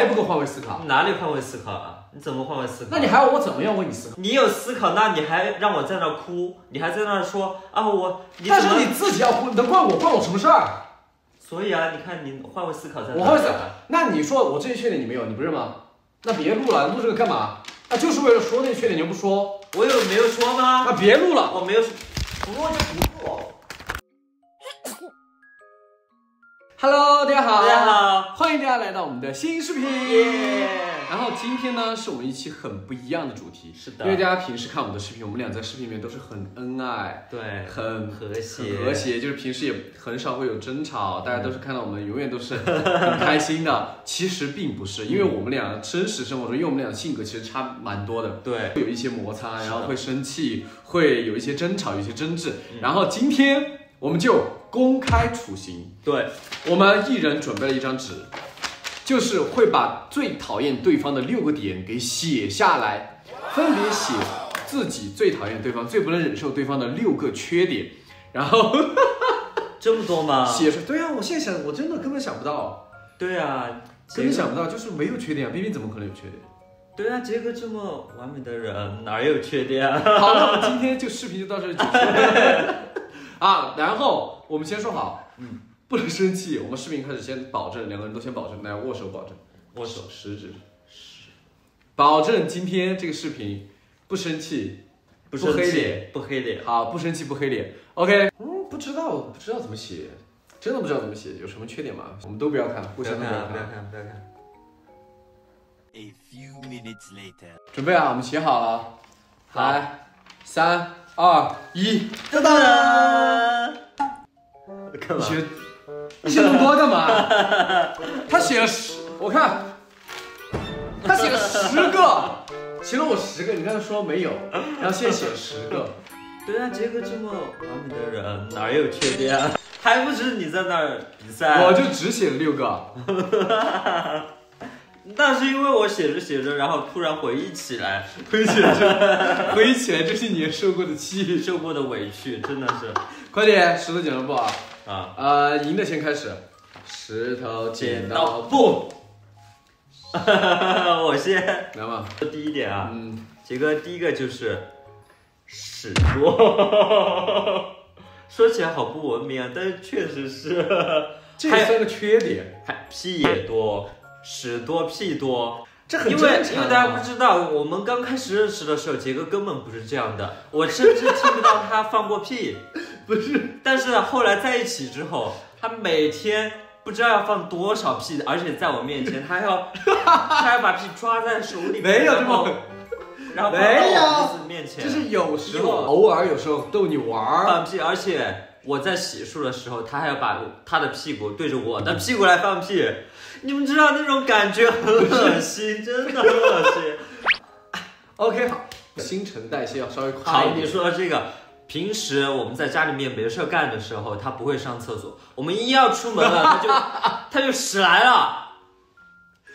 还不够换位思考？哪里换位思考啊？你怎么换位思考？那你还要我怎么样为你思考？你有思考，那你还让我在那哭，你还在那说啊但是你自己要哭，你能怪我？关我什么事儿？所以啊，你看你换位思考在哪？我换位思考。那你说我这些缺点你没有，你不认吗？那别录了，录这个干嘛？那就是为了说那些缺点，你又不说。我没有说吗？那别录了，我没有说，不录就不录。Hello， 大家好，大家好，欢迎大家来到我们的新视频。然后今天呢，是我们一期很不一样的主题。是的，因为大家平时看我们的视频，我们俩在视频里面都是很恩爱，对，很和谐，就是平时也很少会有争吵，大家都是看到我们永远都是很开心的。其实并不是，因为我们俩真实生活中，因为我们俩性格其实差蛮多的，对，会有一些摩擦，然后会生气，会有一些争吵，有一些争执。然后今天我们就公开处刑，对，我们一人准备了一张纸，就是会把最讨厌对方的6个点给写下来，分别写自己最讨厌对方、最不能忍受对方的6个缺点，然后这么多吗？写出。对啊，我现在想，我真的根本想不到。对啊，根本想不到，就是没有缺点啊！冰冰怎么可能有缺点？对啊，杰哥这么完美的人，哪有缺点啊？好了，我们今天就视频就到这里结束了啊。然后我们先说好，不能生气。我们视频开始先保证，2个人都先保证，来握手保证，握手食指，保证今天这个视频不生气，不黑脸，不黑脸。好，不生气不黑脸。OK， 不知道怎么写，真的不知道怎么写，有什么缺点吗？我们都不要看，互相都不要看，不要看。A few minutes later， 准备啊，我们写好了，来，3、2、1，噔噔。干嘛？你写那么多干嘛？他写了我看，他写了10个，写了我10个，你刚才说没有，然后现在写了10个。对啊，杰哥这么完美的人，哪有缺点啊？还不是你在那儿比赛？我就只写了6个。那是因为我写着，然后突然回忆起来回忆起来这些年受过的气，受过的委屈，真的是。快点，石头剪刀布啊！赢的先开始，石头剪刀布。我先来吧。第一点啊，杰哥第一个就是屎多，说起来好不文明啊，但是确实是。这也算个缺点，还屁也多。屎多屁多，这很正常。因为大家不知道，我们刚开始认识的时候，杰哥根本不是这样的，我甚至听不到他放过屁，不是。但是后来在一起之后，他每天不知道要放多少屁，而且在我面前，他要把屁抓在手里面，没有这么，然后放到我鼻子面前，就是有时候偶尔有时候逗你玩放屁，而且我在洗漱的时候，他还要把他的屁股对着我的屁股来放屁。你们知道那种感觉很恶心，真的很恶心。OK， 好，新陈代谢要稍微快一点。好，你说这个，平时我们在家里面没事干的时候，他不会上厕所，我们一要出门了，他就屎来了，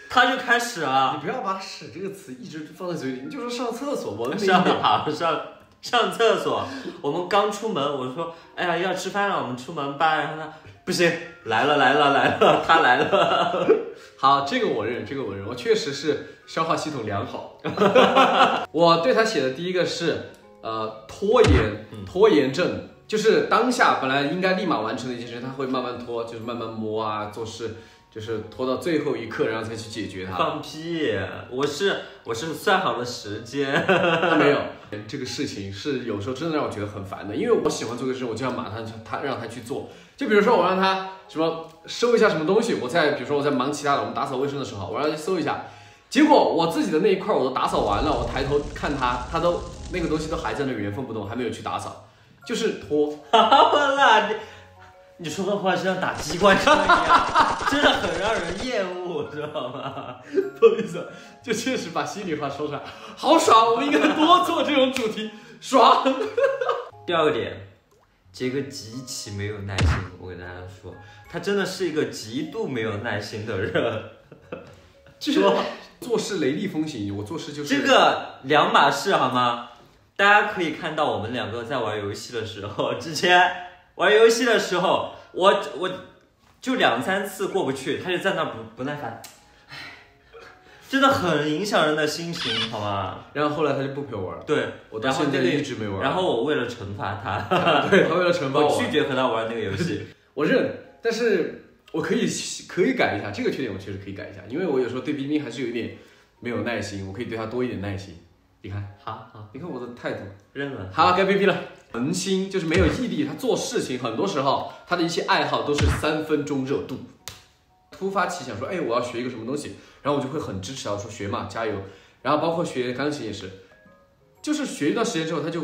他就开始了。你不要把屎这个词一直放在嘴里，你就说上厕所，文明上厕所。我们刚出门，我说，哎呀，要吃饭了，我们出门吧。然后他不行，来了，他来了。好，这个我认，我确实是消化系统良好。我对他写的第一个是拖延症，就是当下本来应该立马完成的一件事，他会慢慢拖，就是慢慢摸啊，做事就是拖到最后一刻，然后才去解决它。放屁！我是算好了时间。他没有，这个事情是有时候真的让我觉得很烦的，因为我喜欢做个事，我就要马上让他去做。就比如说我让他什么收一下什么东西，比如说我在忙其他的，我们打扫卫生的时候，我让他去搜一下，结果我自己的那一块我都打扫完了，我抬头看他都那个东西都还在那原封不动，还没有去打扫，就是拖。好了，你说的话就像打机关枪一样，真的很让人厌恶，知道吗？不好意思，就确实把心里话说出来，好爽，我们应该多做这种主题，爽。第二个点，杰哥极其没有耐心，我跟大家说，他真的是一个极度没有耐心的人。就是做事雷厉风行，我做事就是这个两码事，好吗？大家可以看到我们2个在玩游戏的时候，之前玩游戏的时候，我就2、3次过不去，他就在那不耐烦，真的很影响人的心情，好吗？然后后来他就不陪我玩，对，我到现在一直没玩。然后我为了惩罚他，对他为了惩罚我拒绝和他玩那个游戏。我认，但是我可以改一下这个缺点，我确实可以改一下，因为我有时候对冰冰还是有一点没有耐心，我可以对他多一点耐心。你看，好，你看我的态度，认了。好，该 PP 了。恒心就是没有毅力，他做事情很多时候他的一些爱好都是3分钟热度。突发奇想说，哎，我要学一个什么东西，然后我就会很支持他，说学嘛，加油。然后包括学钢琴也是，就是学一段时间之后他就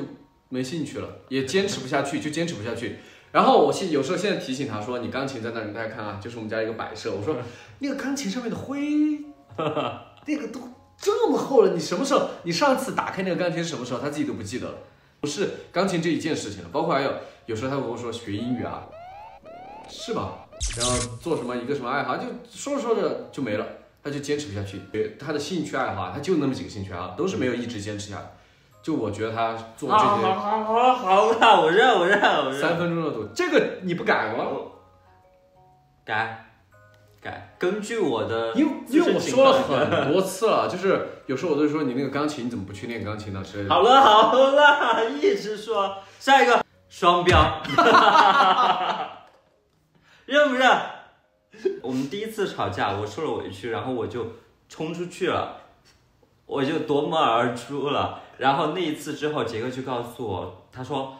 没兴趣了，也坚持不下去，就坚持不下去。然后我有时候现在提醒他说，你钢琴在那里，大家看啊，就是我们家一个摆设。我说那个钢琴上面的灰，那个都这么厚了，你什么时候？你上次打开那个钢琴是什么时候？他自己都不记得了。不是钢琴这一件事情了，包括还有时候他会跟我说学英语啊，是吧？然后做什么一个什么爱好，就说着说着就没了，他就坚持不下去。他的兴趣爱好，他就那么几个兴趣爱好，都是没有一直坚持下来。就我觉得他做这些，好了，我认。3分钟热度，这个你不改吗？改。根据我的，因为我说了很多次了，就是有时候我都说你那个钢琴你怎么不去练钢琴呢之类的。好了，一直说。下一个双标，认不认？我们第一次吵架，我受了委屈，然后我就冲出去了，我就夺门而出了。然后那一次之后，杰哥就告诉我，他说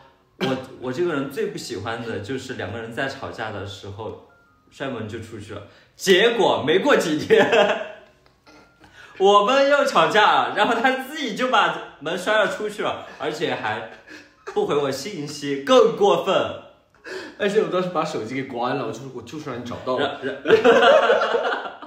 我这个人最不喜欢的就是2个人在吵架的时候摔门就出去了。结果没过几天，我们又吵架了，然后他自己就把门摔了出去了，而且还不回我信息，更过分。而且我当时把手机给关了，我就是让你找到了，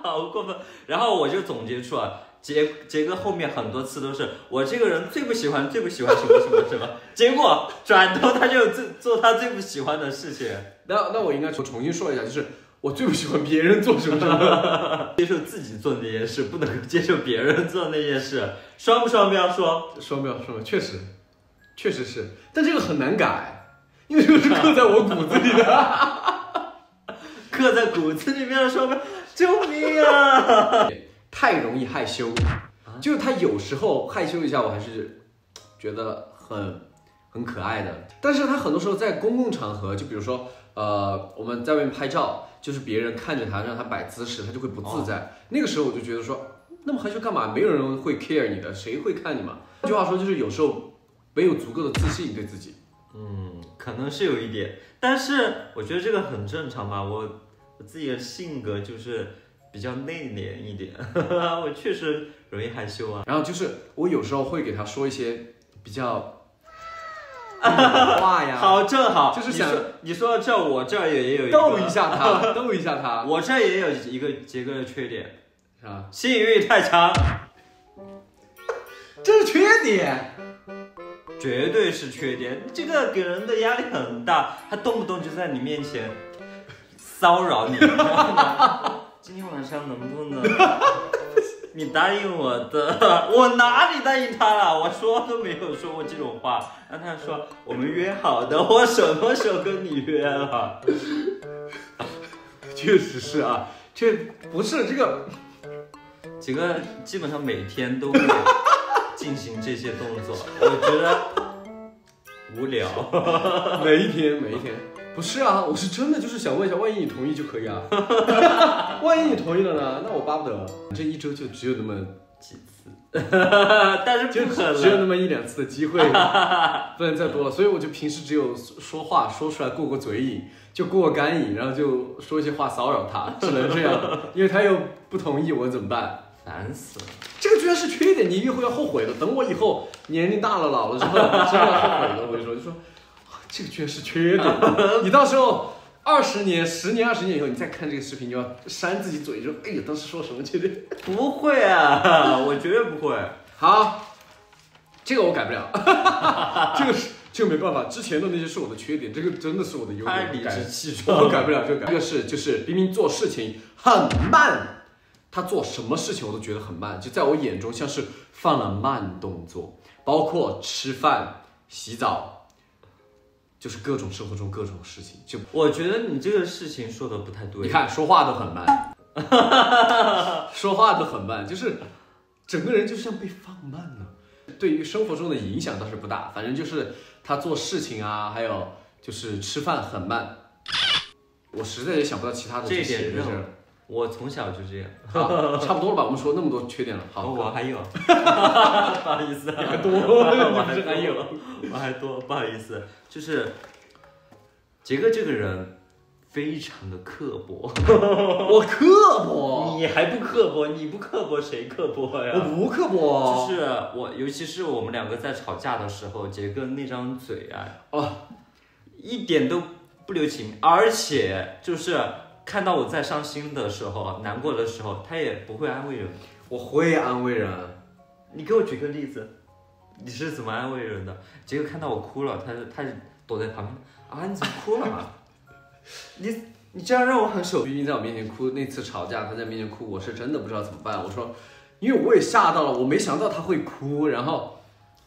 好过分。然后我就总结出了杰哥后面很多次都是我这个人最不喜欢什么，结果转头他就做他最不喜欢的事情。那我应该重新说一下，就是我最不喜欢别人做什么，接受自己做那件事，不能够接受别人做那件事。双不双标？双标，确实是，但这个很难改，因为这个是刻在我骨子里的，刻在骨子里面的双标，救命啊！太容易害羞，就是他有时候害羞一下，我还是觉得很可爱的，但是他很多时候在公共场合，就比如说我们在外面拍照，就是别人看着他让他摆姿势，他就会不自在。那个时候我就觉得说，那么害羞干嘛？没有人会 care 你的，谁会看你嘛？这句话说就是有时候没有足够的自信对自己。可能是有一点，但是我觉得这个很正常吧。我自己的性格就是比较内敛一点，我确实容易害羞啊。然后就是我有时候会给他说一些比较话呀，好，正好就是想你说到这，我这儿也有一个逗一下他，我这儿也有一个杰哥的缺点，是吧？吸引力太强，这是缺点。绝对是缺点，这个给人的压力很大，他动不动就在你面前骚扰你。今天晚上能不能你答应我的？我哪里答应他了？我说都没有说过这种话。让他说我们约好的，我什么时候跟你约了？确实是啊，这不是这个几个基本上每天都会进行这些动作，我觉得无聊。每一天不是啊，我是真的就是想问一下，万一你同意就可以啊。万一你同意了呢，那我巴不得这一周就只有那么几次，但是不可能，只有那么1-2次的机会，不能再多了。所以我就平时只有说话说出来过过嘴瘾，就过过干瘾，然后就说一些话骚扰他，只能这样，因为他又不同意，我怎么办？烦死了！这个居然是缺点，你以后要后悔的。等我以后年龄大了老了之后，真的要后悔的。我跟你说，就说这个居然是缺点，你到时候20年、10年、20年以后，你再看这个视频，你就要扇自己嘴，就哎呀，当时说什么缺点？不会啊，我绝对不会。好，这个我改不了，这个没办法，之前的那些是我的缺点，这个真的是我的优点，太理直气壮，我改不了这个。这个是就是冰冰做事情很慢，他做什么事情我都觉得很慢，就在我眼中像是放了慢动作，包括吃饭、洗澡，就是各种生活中各种事情。就我觉得你这个事情说的不太对，你看说话都很慢，说话都很慢，就是整个人就像被放慢了。对于生活中的影响倒是不大，反正就是他做事情啊，还有就是吃饭很慢。我实在也想不到其他的这一点些让我从小就这样。好，差不多了吧？我们说那么多缺点了，好，我还有，不好意思，你还多，我还还有，我还多，不好意思，就是杰哥这个人非常的刻薄。我刻薄，你还不刻薄？你不刻薄谁刻薄呀？我不刻薄，就是我，尤其是我们两个在吵架的时候，杰哥那张嘴啊，一点都不留情，而且就是看到我在伤心的时候、难过的时候，他也不会安慰人。我会安慰人。你给我举个例子，你是怎么安慰人的？杰哥看到我哭了，他躲在旁边啊，你怎么哭了？你这样让我很手。冰冰在我面前哭，那次吵架，他在面前哭，我是真的不知道怎么办。我说，因为我也吓到了，我没想到他会哭，然后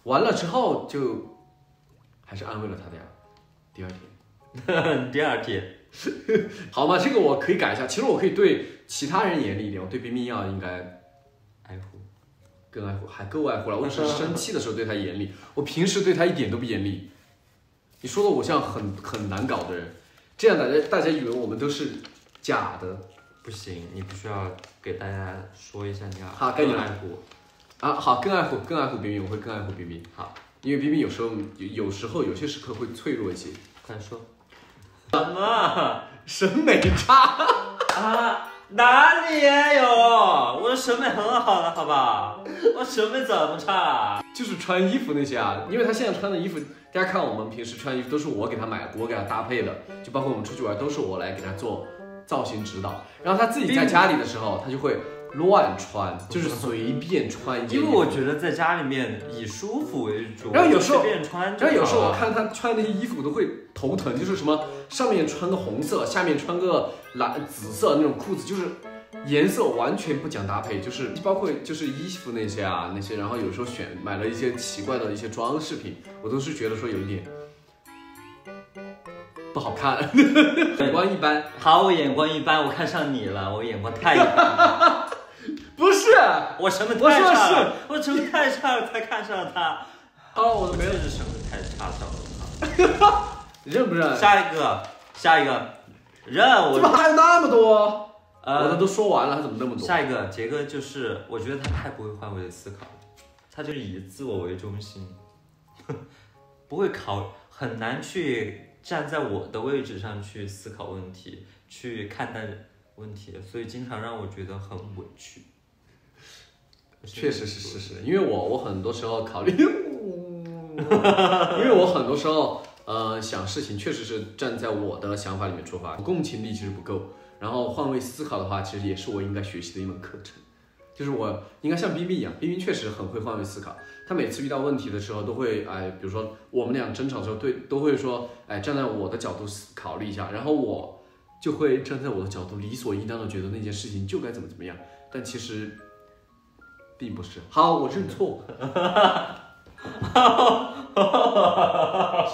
完了之后就还是安慰了他的呀。第二天，第二天，好吗？这个我可以改一下。其实我可以对其他人严厉一点，我对冰冰要应该爱护，更爱护，还够爱护了。我只是生气的时候对他严厉，我平时对他一点都不严厉。你说的我像很难搞的人，这样大家以为我们都是假的。不行，你必须要给大家说一下你要好该你了爱护啊。好，更爱护冰冰，我会更爱护冰冰。好，因为冰冰有时候有些时刻会脆弱一些。快说。什么？审美差啊？哪里也有？我的审美很好的，好吧？我审美怎么差？就是穿衣服那些啊，因为他现在穿的衣服，大家看我们平时穿衣服都是我给他买，我给他搭配的，就包括我们出去玩都是我来给他做造型指导。然后他自己在家里的时候，他就会乱穿，就是随便穿一件衣服。因为我觉得在家里面以舒服为主，然后有时候随便穿，然后有时候我看他穿那些衣服，我都会头疼，就是什么上面穿个红色，下面穿个紫色那种裤子，就是颜色完全不讲搭配，就是包括就是衣服那些，然后有时候买了一些奇怪的一些装饰品，我都是觉得说有一点不好看，眼光一般。好，我眼光一般，我看上你了，我眼光太一般了。不是，我审美太差了，我审美太差了才看上他。好，我都没有，确实审美太差了他。认不认？下一个，认我。怎么还有那么多？我的都说完了，还怎么那么多？下一个，杰哥就是，我觉得他太不会换位思考了，他就是以自我为中心，不会很难去站在我的位置上去思考问题，去看待问题，所以经常让我觉得很委屈。确实是事实，因为我很多时候考虑，因为我很多时候想事情确实是站在我的想法里面出发，共情力其实不够。然后换位思考的话，其实也是我应该学习的一门课程。就是我应该像冰冰一样，冰冰确实很会换位思考。他每次遇到问题的时候，都会比如说我们俩争吵的时候，都会说，站在我的角度考虑一下，然后我就会站在我的角度，理所应当的觉得那件事情就该怎么样，但其实并不是。好，我认错。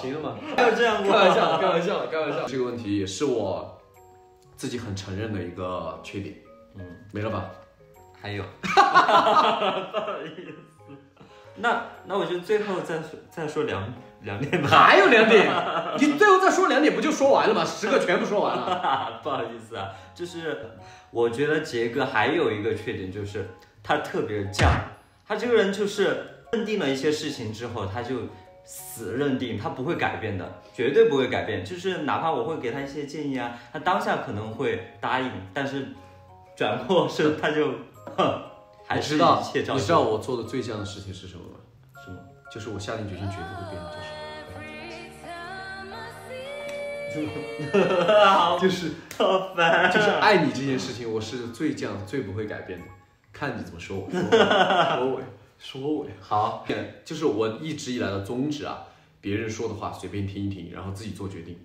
行了吗？还有这样过？开玩笑。这个问题也是我自己很承认的一个缺点。没了吧？还有，不好意思。那我就最后再说两点吧。还有2点，你最后再说2点不就说完了吗？10个全部说完了。不好意思啊，就是我觉得杰哥还有一个缺点，就是他特别犟。他这个人就是认定了一些事情之后，他就死认定，他不会改变的，绝对不会改变。就是哪怕我会给他一些建议啊，他当下可能会答应，但是转过身他就还是一切照旧。你知道我做的最犟的事情是什么吗？什么？就是我下定决心绝对会变的，就是好烦，就是爱你这件事情，我是最犟、最不会改变的。看你怎么说我，说我好，就是我一直以来的宗旨啊，别人说的话随便听一听，然后自己做决定。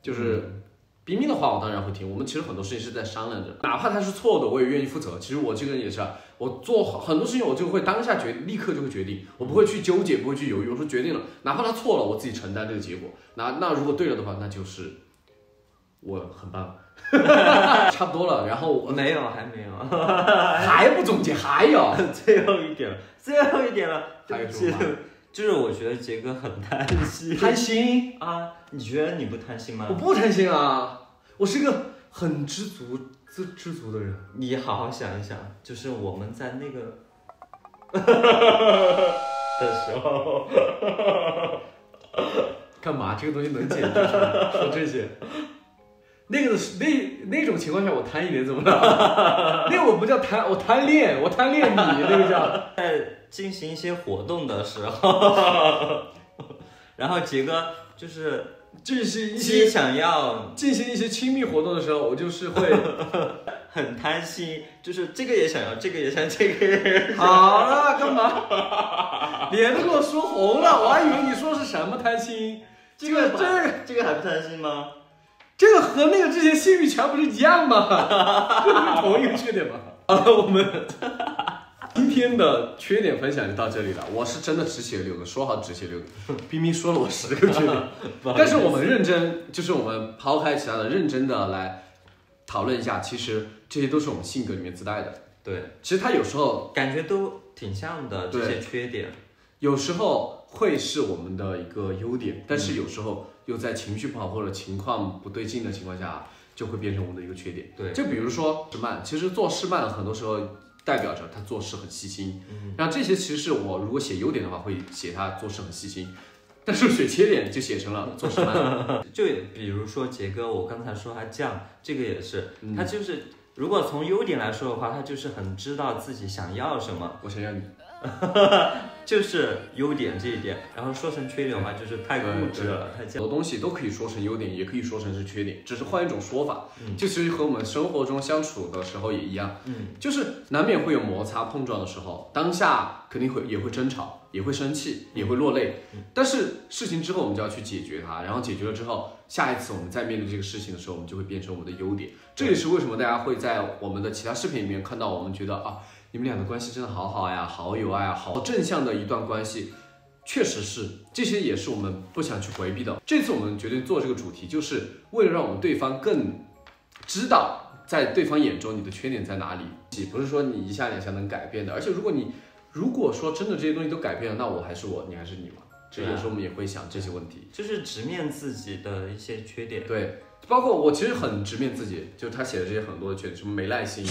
就是冰冰的话我当然会听，我们其实很多事情是在商量着，哪怕他是错的，我也愿意负责。其实我这个人也是啊，我做很多事情我就会当下立刻就会决定，我不会去纠结，不会去犹豫，我说决定了，哪怕他错了，我自己承担这个结果。那如果对了的话，那就是我很棒。差不多了。然后我没有，还没有，还不总结，还有最后一点了，还有对不起什么？就是我觉得杰哥很贪心。贪心啊？你觉得你不贪心吗？我不贪心啊，我是一个很知足的人。你好好想一想，就是我们在那个的时候，干嘛？这个东西能解决？说这些。那种情况下，我贪一点怎么了？那个我不叫贪，我贪恋你，那个叫在进行一些活动的时候，然后杰哥就是进行一些亲密活动的时候，我就是会很贪心，就是这个也想要，这个也想，这个也想。好了，干嘛？脸都给我说红了，我还以为你说是什么贪心。这个还不贪心吗？这个和那个之前性欲强不是一样吗？这不是同一个缺点吗？我们今天的缺点分享就到这里了。我是真的只写了6个，说好只写6个，冰冰说了我10个缺点。但是我们认真，就是我们抛开其他的，认真的来讨论一下，其实这些都是我们性格里面自带的。对，其实它有时候感觉都挺像的，这些缺点。有时候会是我们的一个优点，但是有时候又在情绪不好或者情况不对劲的情况下，就会变成我们的一个缺点。对，就比如说事慢，其实做事慢很多时候代表着他做事很细心。然后这些其实是我如果写优点的话，会写他做事很细心，但是写缺点就写成了做事慢。就比如说杰哥，我刚才说他犟，这个也是，他就是如果从优点来说的话，他就是很知道自己想要什么。我想要你。就是优点这一点，然后说成缺点的话，就是太固执了，太很多东西都可以说成优点，也可以说成是缺点，只是换一种说法。就其实和我们生活中相处的时候也一样，就是难免会有摩擦碰撞的时候，当下肯定也会争吵，也会生气，也会落泪。但是事情之后我们就要去解决它，然后解决了之后，下一次我们再面对这个事情的时候，我们就会变成我们的优点。这也是为什么大家会在我们的其他视频里面看到我们觉得啊，你们俩的关系真的好好呀，好有爱啊，好正向的一段关系。确实是，这些也是我们不想去回避的。这次我们决定做这个主题，就是为了让我们对方更知道，在对方眼中你的缺点在哪里，不是说你一下两下能改变的。而且如果说真的这些东西都改变了，那我还是我，你还是你嘛。这有时候我们也会想这些问题，就是直面自己的一些缺点。对，包括我其实很直面自己，就是他写的这些很多的缺点，什么没耐心。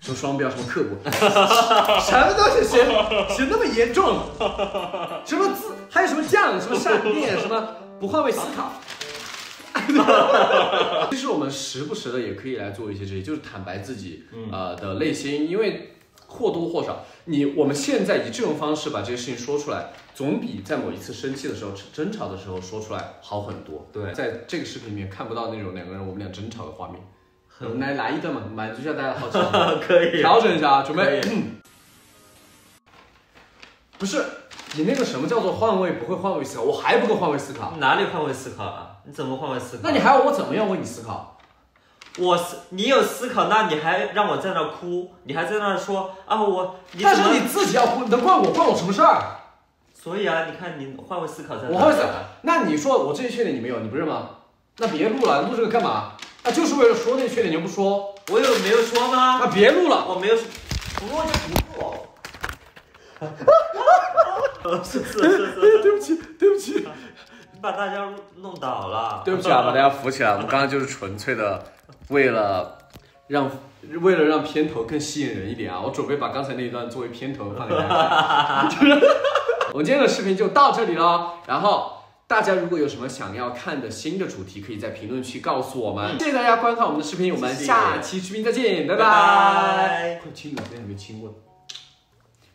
什么双标，什么刻薄，什么东西写那么严重？什么字，还有什么犟，什么善变，什么不换位思考。其实我们时不时的也可以来做一些这些，就是坦白自己的内心，因为或多或少，我们现在以这种方式把这些事情说出来，总比在某一次生气的时候、争吵的时候说出来好很多。对，在这个视频里面看不到那种两个人我们俩争吵的画面。我们来一段嘛，满足一下大家的好奇。可以调整一下啊，准备。不是你那个什么叫做换位不会换位思考？我还不够换位思考。哪里换位思考啊？你怎么换位思考？那你还要我怎么样为你思考？你有思考，那你还让我在那哭，你还在那说啊但是你自己要哭，你能怪我什么事儿？所以啊，你看你换位思考在哪？我换位思考。那你说我这些缺点你没有，你不是吗？那别录了，录这个干嘛？那就是为了说那些缺点，你又不说。我没有说吗？那别录了，我没有说，不录就不录。是，对不起，把大家弄倒了。对不起啊，把大家扶起来。我们刚刚就是纯粹的为了让片头更吸引人一点啊，我准备把刚才那一段作为片头放给大家。我们今天的视频就到这里了，然后。大家如果有什么想要看的新的主题，可以在评论区告诉我们。谢谢大家观看我们的视频，我们下期视频再见，拜拜。快亲我，今天还没亲过。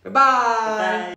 拜拜。